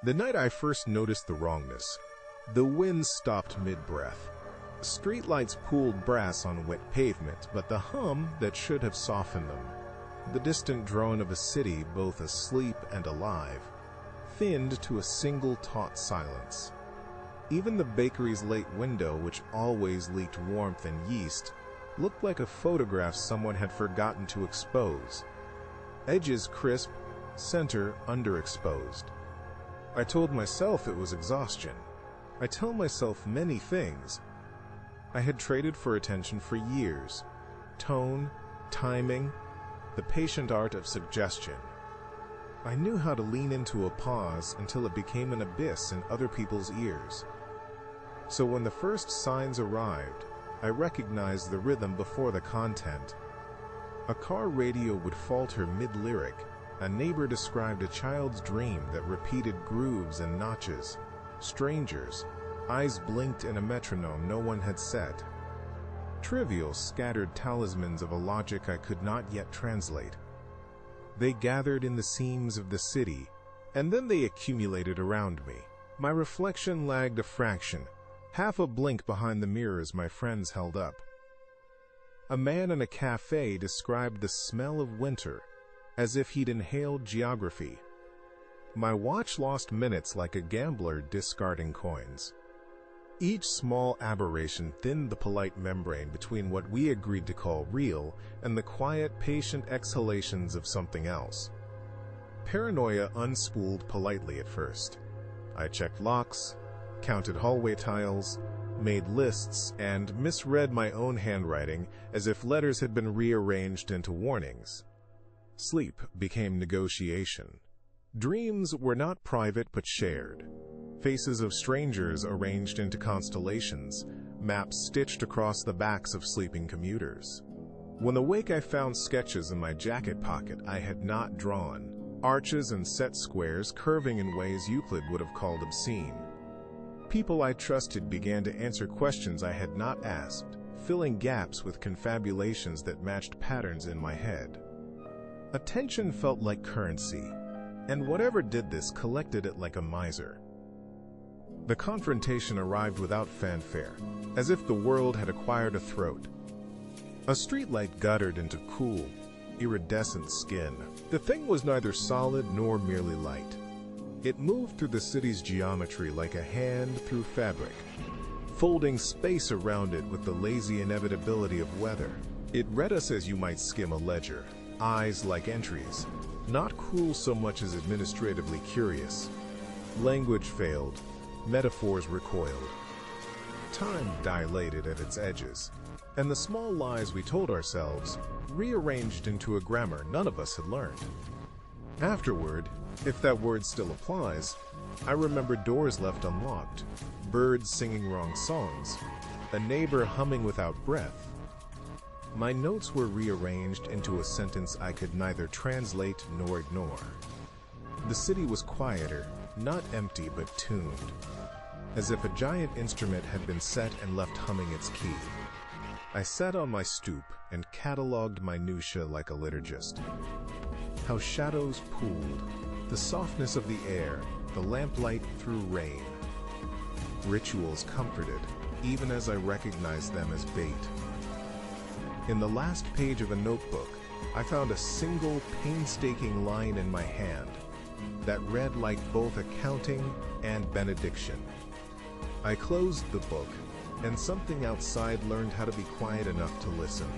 The night I first noticed the wrongness, the wind stopped mid-breath. Streetlights pooled brass on wet pavement, but the hum that should have softened them, the distant drone of a city both asleep and alive, thinned to a single taut silence. Even the bakery's late window, which always leaked warmth and yeast, looked like a photograph someone had forgotten to expose. Edges crisp, center underexposed. I told myself it was exhaustion. I tell myself many things. I had traded for attention for years. Tone, timing, the patient art of suggestion. I knew how to lean into a pause until it became an abyss in other people's ears. So when the first signs arrived, I recognized the rhythm before the content. A car radio would falter mid-lyric. A neighbor described a child's dream that repeated grooves and notches. Strangers, eyes blinked in a metronome no one had set. Trivial, scattered talismans of a logic I could not yet translate. They gathered in the seams of the city, and then they accumulated around me. My reflection lagged a fraction, half a blink behind the mirrors my friends held up. A man in a cafe described the smell of winter, as if he'd inhaled geography. My watch lost minutes like a gambler discarding coins. Each small aberration thinned the polite membrane between what we agreed to call real and the quiet, patient exhalations of something else. Paranoia unspooled politely at first. I checked locks, counted hallway tiles, made lists, and misread my own handwriting as if letters had been rearranged into warnings. Sleep became negotiation. Dreams were not private but shared. Faces of strangers arranged into constellations, maps stitched across the backs of sleeping commuters. When awake, I found sketches in my jacket pocket I had not drawn, arches and set squares curving in ways Euclid would have called obscene. People I trusted began to answer questions I had not asked, filling gaps with confabulations that matched patterns in my head. Attention felt like currency, and whatever did this collected it like a miser. The confrontation arrived without fanfare, as if the world had acquired a throat. A streetlight guttered into cool, iridescent skin. The thing was neither solid nor merely light. It moved through the city's geometry like a hand through fabric, folding space around it with the lazy inevitability of weather. It read us as you might skim a ledger, eyes like entries, not cruel so much as administratively curious. Language failed, metaphors recoiled. Time dilated at its edges, and the small lies we told ourselves rearranged into a grammar none of us had learned. Afterward, if that word still applies, I remember doors left unlocked, birds singing wrong songs, a neighbor humming without breath. My notes were rearranged into a sentence I could neither translate nor ignore. The city was quieter, not empty but tuned, as if a giant instrument had been set and left humming its key. I sat on my stoop and catalogued minutiae like a liturgist. How shadows pooled, the softness of the air, the lamplight through rain. Rituals comforted, even as I recognized them as bait. In the last page of a notebook, I found a single painstaking line in my hand that read like both accounting and benediction. I closed the book, and something outside learned how to be quiet enough to listen.